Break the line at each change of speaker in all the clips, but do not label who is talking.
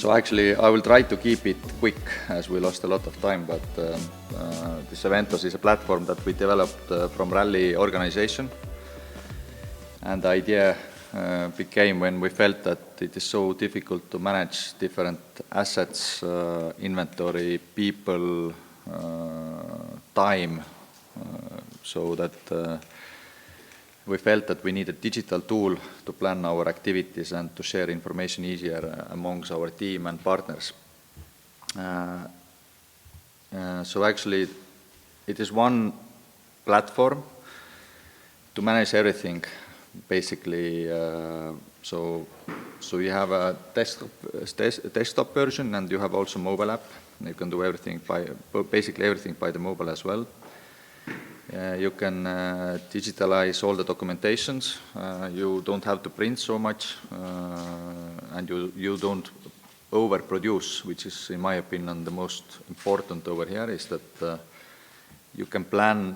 So actually, I will try to keep it quick, as we lost a lot of time, but this EVENTHOS is a platform that we developed from rally organization. And the idea became when we felt that it is so difficult to manage different assets, inventory, people, time, so that we felt that we need a digital tool to plan our activities and to share information easier amongst our team and partners. So actually, it is one platform to manage everything, basically. So you have a desktop version, and you have also mobile app. You can do everything basically everything by the mobile as well. You can digitalize all the documentations. You don't have to print so much, and you don't overproduce, which is, in my opinion, the most important over here, is that you can plan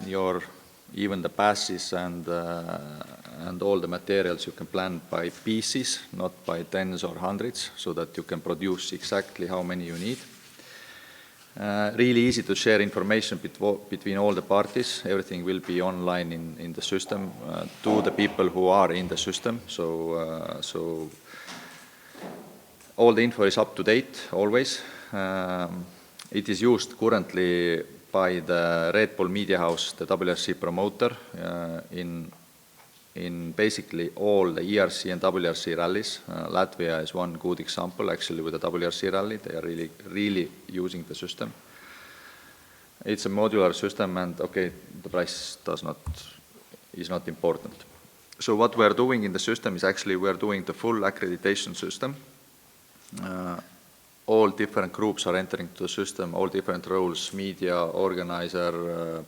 even the passes and all the materials you can plan by pieces, not by tens or hundreds, so that you can produce exactly how many you need. Really easy to share information between all the parties. Everything will be online in the system to the people who are in the system. So all the info is up to date always. It is used currently by the Red Bull Media House, the WRC promoter, in basically all the ERC and WRC rallies. Latvia is one good example, actually, with the WRC rally. They are really using the system. It's a modular system, and okay, the price is not important. So what we are doing in the system is actually we are doing the full accreditation system. All different groups are entering to the system, all different roles, media, organizer,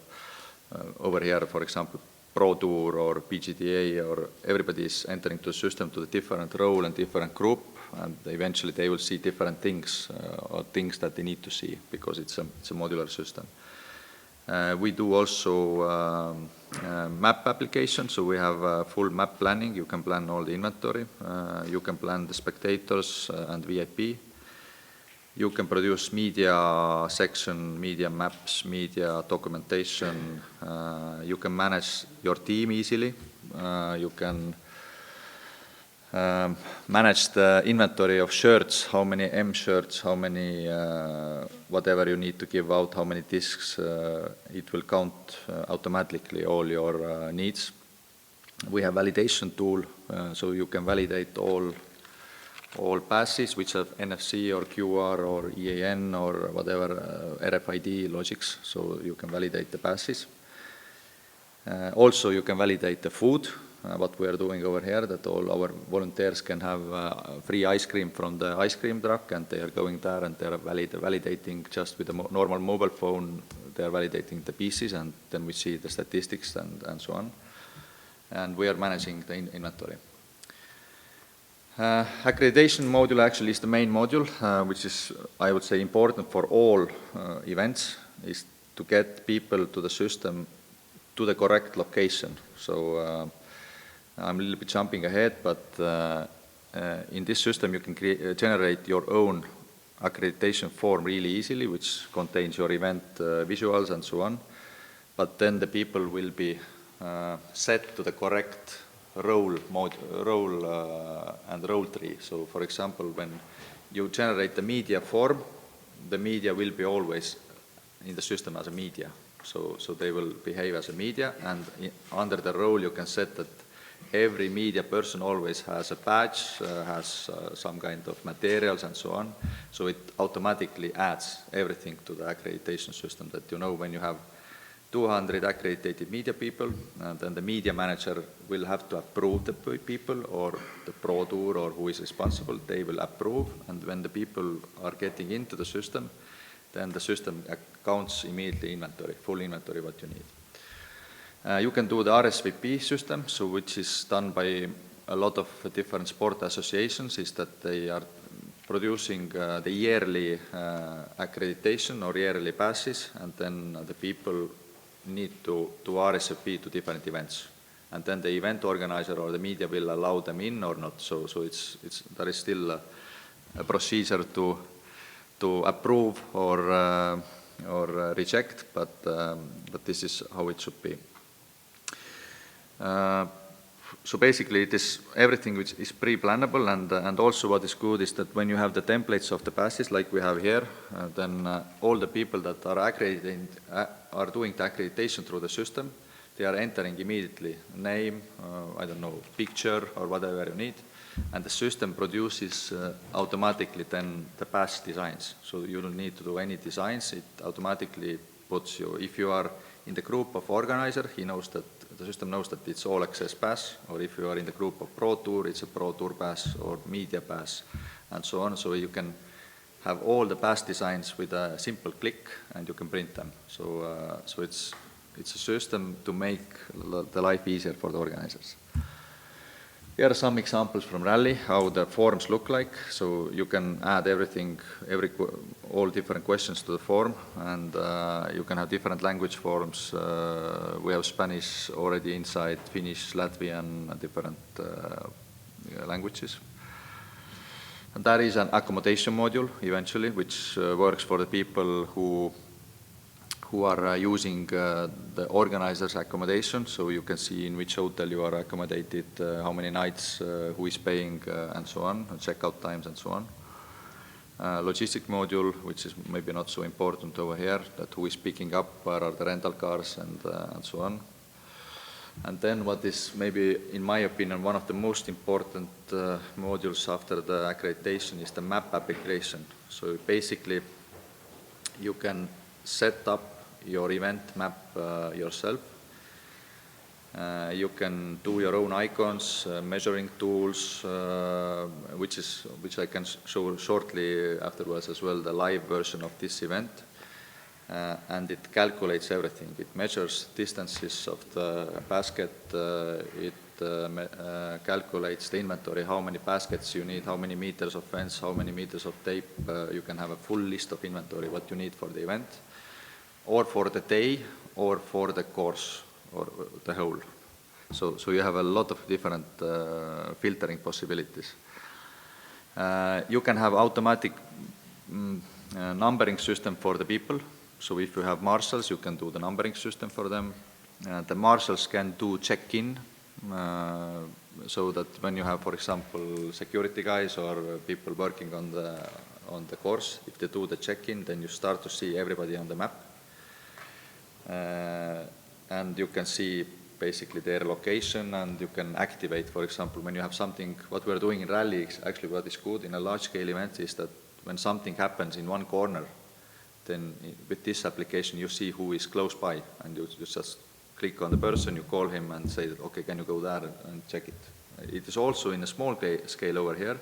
over here, for example, Pro Tour or PDGA, or everybody is entering to the system to the different role and different group, and eventually they will see different things or things that they need to see, because it's a modular system. We do also map application, so we have full map planning. You can plan all the inventory. You can plan the spectators and VIP. You can produce media section, media maps, media documentation. You can manage your team easily. You can manage the inventory of shirts, how many M shirts, how many whatever you need to give out, how many discs. It will count automatically all your needs. We have validation tool, so you can validate all passes which have NFC or QR or EAN or whatever RFID logics, so you can validate the passes. Also, you can validate the food, what we are doing over here, that all our volunteers can have free ice cream from the ice cream truck, and they are going there and they are validating just with a normal mobile phone. They are validating the pieces, and then we see the statistics and so on. And we are managing the inventory. Accreditation module actually is the main module, which is, I would say, important for all events, is to get people to the system to the correct location. So I'm a little bit jumping ahead, but in this system you can generate your own accreditation form really easily, which contains your event visuals and so on. But then the people will be set to the correct role and role tree. So, for example, when you generate the media form, the media will be always in the system as a media. So they will behave as a media, and under the role you can set that every media person always has a badge, has some kind of materials and so on. So it automatically adds everything to the accreditation system, that you know when you have 200 accredited media people, and then the media manager will have to approve the people, or the Pro Tour, or who is responsible, they will approve. And when the people are getting into the system, then the system counts immediately inventory, full inventory what you need. You can do the RSVP system, so which is done by a lot of different sport associations, is that they are producing the yearly accreditation or yearly passes, and then the people need to RSVP to different events. And then the event organizer or the media will allow them in or not. So there is still a procedure to approve or reject, but this is how it should be. So basically, it is everything which is pre-plannable, and also what is good is that when you have the templates of the passes like we have here, then all the people that are accredited are doing the accreditation through the system. They are entering immediately name, I don't know, picture or whatever you need, and the system produces automatically then the pass designs. So you don't need to do any designs. It automatically puts you, if you are in the group of organizer, he knows that the system knows that it's all access pass, or if you are in the group of Pro Tour, it's a Pro Tour pass or media pass, and so on. So you can have all the pass designs with a simple click, and you can print them. So it's a system to make the life easier for the organizers. Here are some examples from Rally, how the forms look like. So you can add everything, all different questions to the form, and you can have different language forms. We have Spanish already inside, Finnish, Latvian, different languages. And that is an accommodation module eventually, which works for the people who are using the organizer's accommodation, so you can see in which hotel you are accommodated, how many nights, who is paying, and so on, and checkout times and so on. Logistic module, which is maybe not so important over here, that who is picking up, where are the rental cars, and so on. And then what is maybe, in my opinion, one of the most important modules after the accreditation is the map application. So basically, you can set up your event map yourself. You can do your own icons, measuring tools, which I can show shortly afterwards as well, the live version of this event. And it calculates everything. It measures distances of the basket, it calculates the inventory, how many baskets you need, how many meters of fence, how many meters of tape. You can have a full list of inventory, what you need for the event, or for the day, or for the course, or the whole. So you have a lot of different filtering possibilities. You can have automatic numbering system for the people. So if you have marshals, you can do the numbering system for them. The marshals can do check-in, so that when you have, for example, security guys or people working on the course, if they do the check-in, then you start to see everybody on the map. And you can see basically their location, and you can activate, for example, when you have something, what we're doing in Rally, actually what is good in a large-scale event is that when something happens in one corner, then with this application you see who is close by, and you just click on the person, you call him and say, okay, can you go there and check it. It is also in a small scale over here,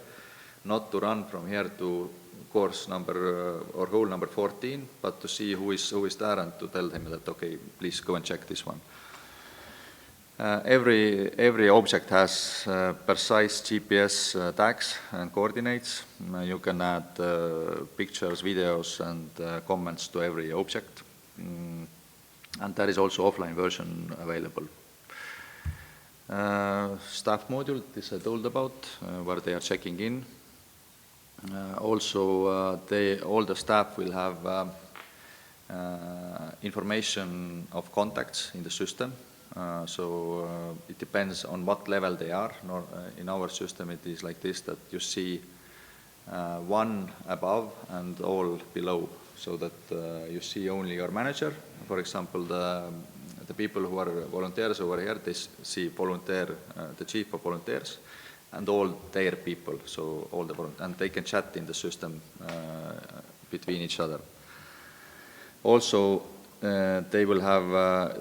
not to run from here to course number or hole number 14, but to see who is there and to tell him that, okay, please go and check this one. Every object has precise GPS tags and coordinates. You can add pictures, videos, and comments to every object. And there is also offline version available. Staff module, this I told about, where they are checking in. Also, all the staff will have information of contacts in the system. So it depends on what level they are. In our system it is like this, that you see one above and all below, so that you see only your manager. For example, the people who are volunteers over here, they see volunteer, the chief of volunteers, and all their people, so all the and they can chat in the system between each other. Also, they will have,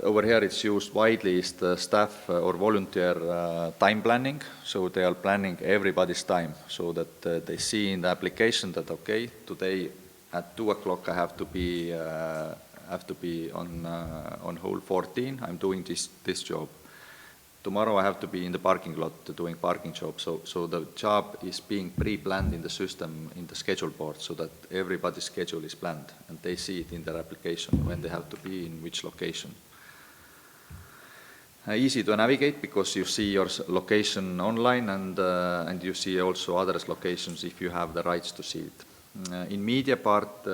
over here it's used widely, is the staff or volunteer time planning. So they are planning everybody's time, so that they see in the application that, okay, today at 2 o'clock I have to be on hole 14, I'm doing this job. Tomorrow I have to be in the parking lot doing parking job. So the job is being pre-planned in the system, in the schedule board, so that everybody's schedule is planned, and they see it in their application when they have to be in which location. Easy to navigate because you see your location online and you see also others' locations if you have the rights to see it. In media part,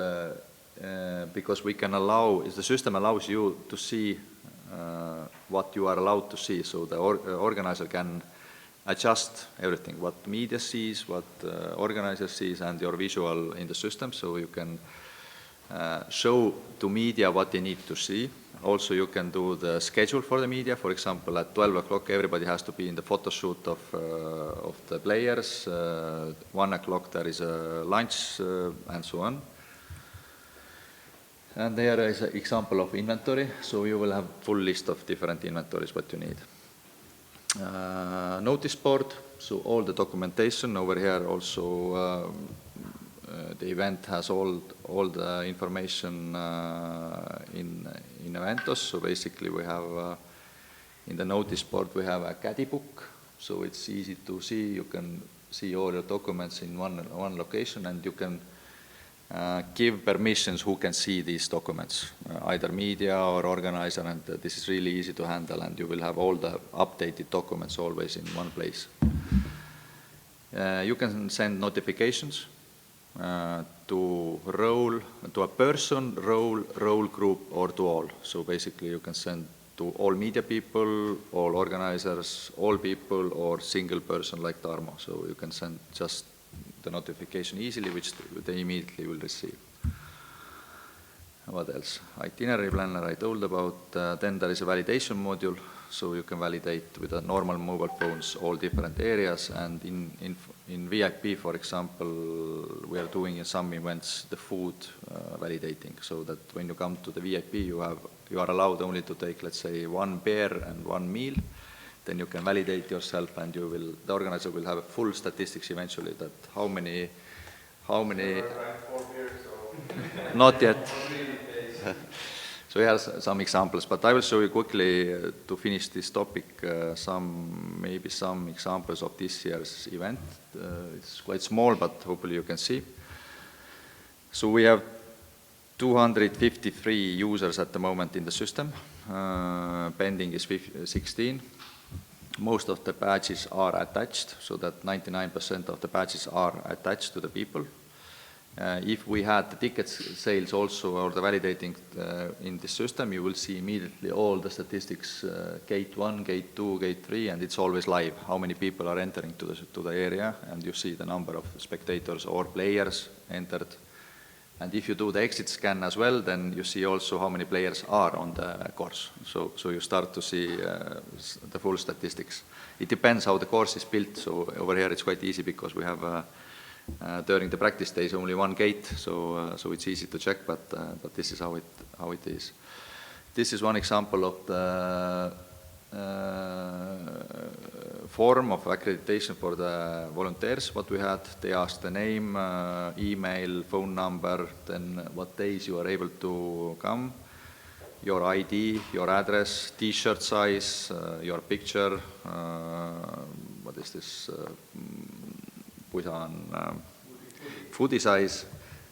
because we can allow, the system allows you to see what you are allowed to see, so the organizer can adjust everything, what media sees, what organizer sees, and your visual in the system, so you can show to media what they need to see. Also, you can do the schedule for the media. For example, at 12 o'clock, everybody has to be in the photo shoot of the players. 1 o'clock, there is a lunch, and so on. And there is an example of inventory. So you will have full list of different inventories what you need. Notice board. So all the documentation over here. Also, the event has all the information in EVENTHOS. So basically we have in the notice board we have a caddy book, so it's easy to see. You can see all your documents in one location, and you can give permissions who can see these documents, either media or organizer, and this is really easy to handle, and you will have all the updated documents always in one place. You can send notifications to a person, role group, or to all. So basically you can send to all media people, all organizers, all people, or single person like Tarmo. So you can send just the notification easily, which they immediately will receive. What else? Itinerary planner I told about. Then there is a validation module, so you can validate with a normal mobile phones all different areas. And in VIP, for example, we are doing in some events the food validating, so that when you come to the VIP, you are allowed only to take, let's say, one beer and one meal. Then you can validate yourself, and the organizer will have a full statistics eventually that how many. So not yet. So here are some examples, but I will show you quickly to finish this topic maybe some examples of this year's event. It's quite small, but hopefully you can see. So we have 253 users at the moment in the system. Pending is 16. Most of the badges are attached, so that 99% of the badges are attached to the people. If we had the ticket sales also, or the validating in this system, you will see immediately all the statistics, gate 1, gate 2, gate 3, and it's always live, how many people are entering to the area, and you see the number of spectators or players entered. And if you do the exit scan as well, then you see also how many players are on the course. So you start to see the full statistics. It depends how the course is built, so over here it's quite easy because we have during the practice days only one gate, so it's easy to check, but this is how it is. This is one example of the form of accreditation for the volunteers. What we had, they asked the name, email, phone number, then what days you are able to come, your ID, your address, T-shirt size, your picture, what is this? Foodie size,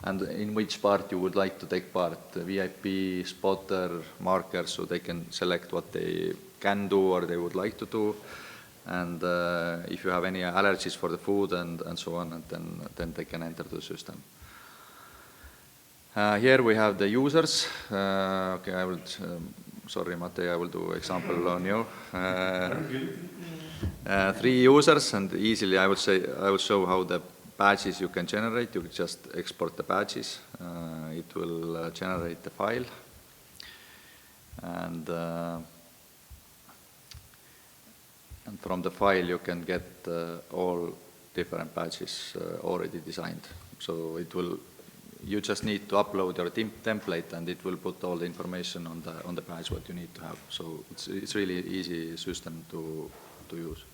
and in which part you would like to take part, VIP, spotter, marker, so they can select what they can do or they would like to do, and if you have any allergies for the food and so on, and then they can enter the system. Here we have the users. Okay, I will, sorry Matej, I will do example on you. 3 users, and easily I will show how the badges you can generate. You can just export the badges. It will generate the file, and from the file you can get all different badges already designed. So you just need to upload your template, and it will put all the information on the badge what you need to have. So it's really easy system to use.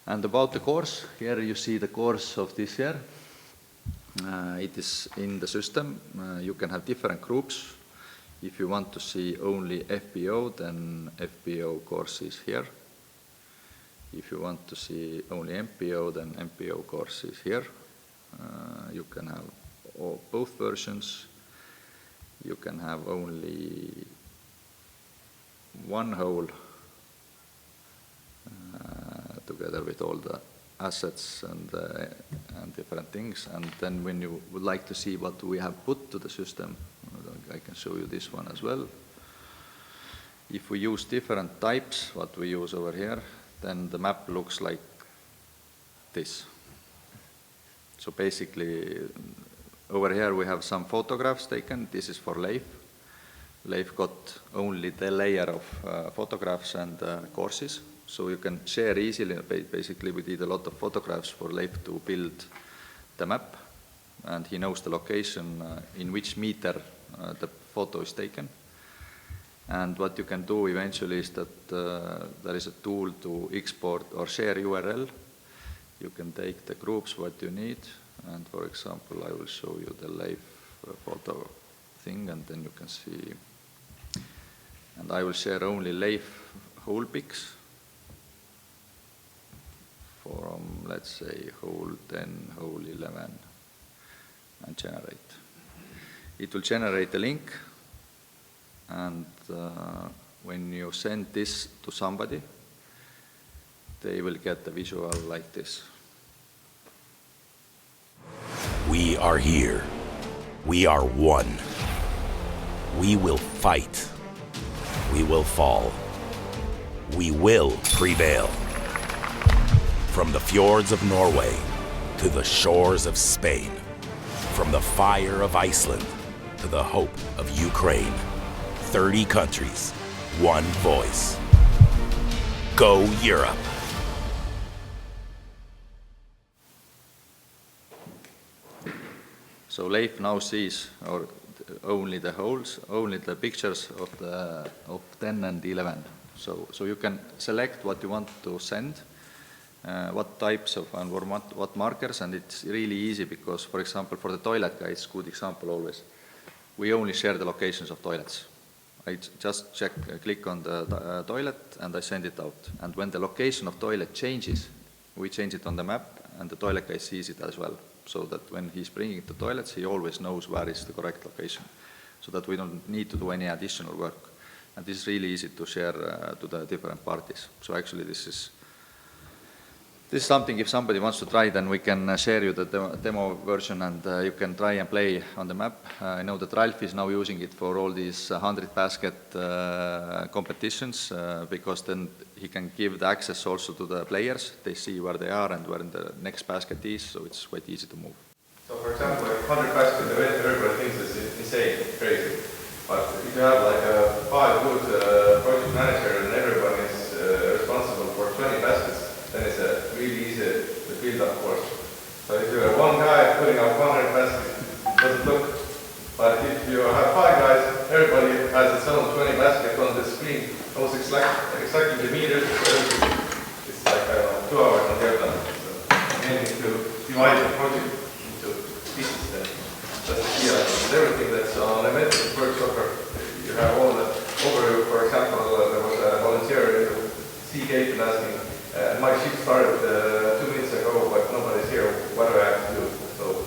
And about the course, here you see the course of this year. It is in the system. You can have different groups. If you want to see only FBO, then FBO course is here. If you want to see only MPO, then MPO course is here. You can have both versions. You can have only one whole together with all the assets and different things. And then when you would like to see what we have put to the system, I can show you this one as well. If we use different types, what we use over here, then the map looks like this. So basically, over here we have some photographs taken. This is for Leif. Leif got only the layer of photographs and courses. So you can share easily. Basically, we did a lot of photographs for Leif to build the map. And he knows the location in which meter the photo is taken. And what you can do eventually is that there is a tool to export or share URL. You can take the groups what you need, and for example, I will show you the Leif photo thing, and then you can see. And I will share only Leif whole pics from, let's say, whole 10, whole 11, and generate. It will generate a link. And when you send this to somebody, they will get the visual like this.
We are here. We are one. We will fight. We will fall. We will prevail. From the fjords of Norway to the shores of Spain, from the fire of Iceland to the hope of Ukraine. 30 countries, one voice. Go Europe!
So Leif now sees only the holes, only the pictures of 10 and 11. So you can select what you want to send, what types of and what markers, and it's really easy because, for example, for the toilet guy, it's a good example always. We only share the locations of toilets. I just click on the toilet and I send it out. And when the location of toilet changes, we change it on the map and the toilet guy sees it as well. So that when he's bringing the toilets, he always knows where is the correct location. So that we don't need to do any additional work. And this is really easy to share to the different parties. So actually this is something, if somebody wants to try, then we can share you the demo version and you can try and play on the map. I know that Ralph is now using it for all these 100 basket competitions because then he can give the access also to the players. They see where they are and where the next basket is, so it's quite easy to move.
So for example, like 100 basket event, everybody thinks it's insane, crazy. But if you have like a 5 good project manager and everybody is responsible for 20 baskets, then it's really easy to build up course. So if you have one guy putting up 100 baskets, it doesn't look. But if you have 5 guys, everybody has its own 20 baskets on the screen, knows exactly the meters, so it's like 2 hours and they're done. So you need to divide the project into pieces then. That's the key element. Everything that's on event works over. You have all the overview. For example, there was a volunteer in the sea gate and asking, my ship started 2 minutes ago, but nobody's here. What do I have to do? So,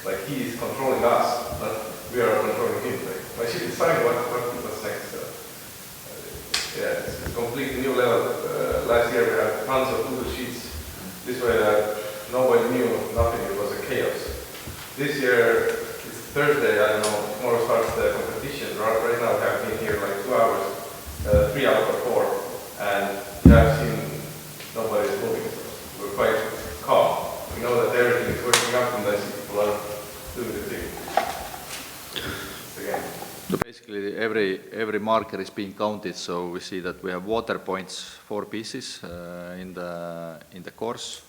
like, he is controlling us, but we are controlling him. Like, my ship is starting. What's next? Yeah, it's a completely new level. Last year we had tons of Google Sheets. This way nobody knew nothing. It was a chaos. This year it's Thursday. I don't know. Tomorrow starts the competition. Right now we have been here like 2 hours, 3 out of 4, and we have seen. Nobody is moving. We're quite calm. We know that everything is working out and I see people are doing the thing. Again.
So basically every marker is being counted, so we see that we have water points, 4 pieces in the course,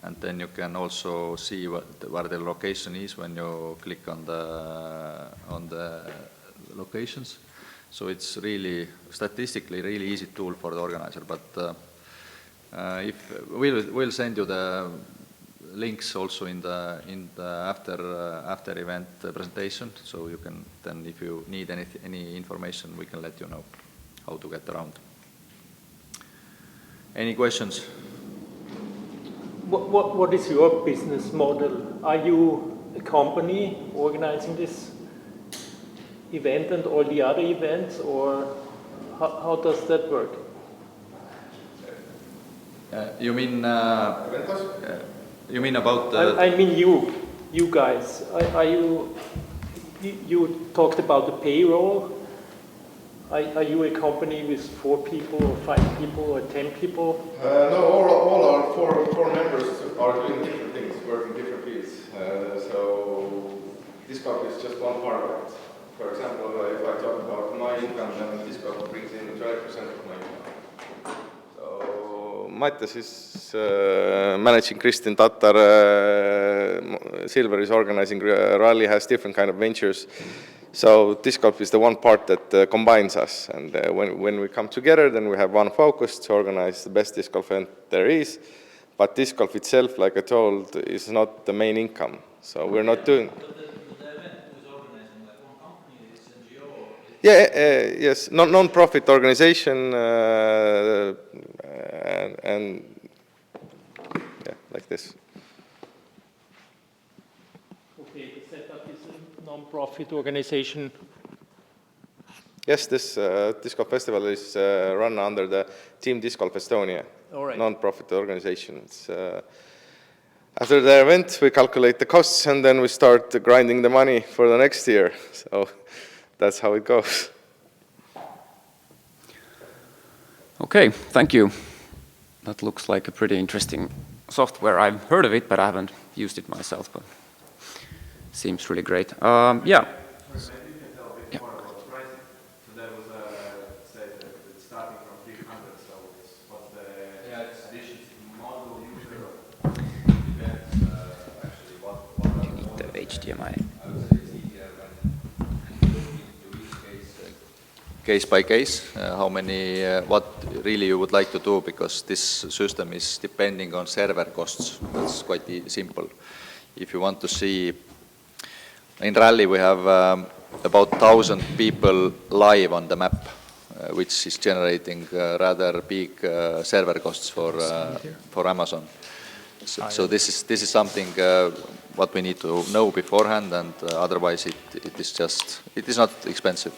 and then you can also see where the location is when you click on the locations. So it's really statistically really easy tool for the organizer, but if we'll send you the links also in the after event presentation, so you can then, if you need any information, we can let you know how to get around. Any questions?
What is your business model? Are you a company organizing this event and all the other events, or how does that work?
You mean
EVENTHOS?
you mean about
I mean you guys. Are you talked about the payroll? Are you a company with 4 people or 5 people or 10 people?
No, all our four members are doing different things, working different fields. So Discount is just one part of it. For example, if I talk about my income, then Discount brings in 20% of my income. So Mattias is managing Kristjan Tatar, Silver is organizing rally, has different kind of ventures. So disc golf is the one part that combines us, and when we come together, then we have one focus to organize the best disc golf event there is. But disc golf itself, like I told, is not the main income. So we're not doing.
But the event was organizing like one company, is NGO?
Yeah, yes, non-profit organization, and yeah, like this.
Okay, the setup is a non-profit organization.
Yes, this disc golf festival is run under the Team Disc Golf Estonia, non-profit organization. It's, after the event, we calculate the costs and then we start grinding the money for the next year. So that's how it goes.
Okay, thank you. That looks like a pretty interesting software. I've heard of it, but I haven't used it myself. But seems really great. Yeah.
Maybe you can tell a bit more about the pricing. So that was say that it's starting from 300. So what's the addition to the model user?
depends actually what
You need the HDMI.
I would say it's easier when you look into each case by case, how many, what really you would like to do, because this system is depending on server costs. That's quite simple. If you want to see, in Rally we have about 1,000 people live on the map, which is generating rather big server costs for Amazon. So this is something what we need to know beforehand, and otherwise it is not expensive.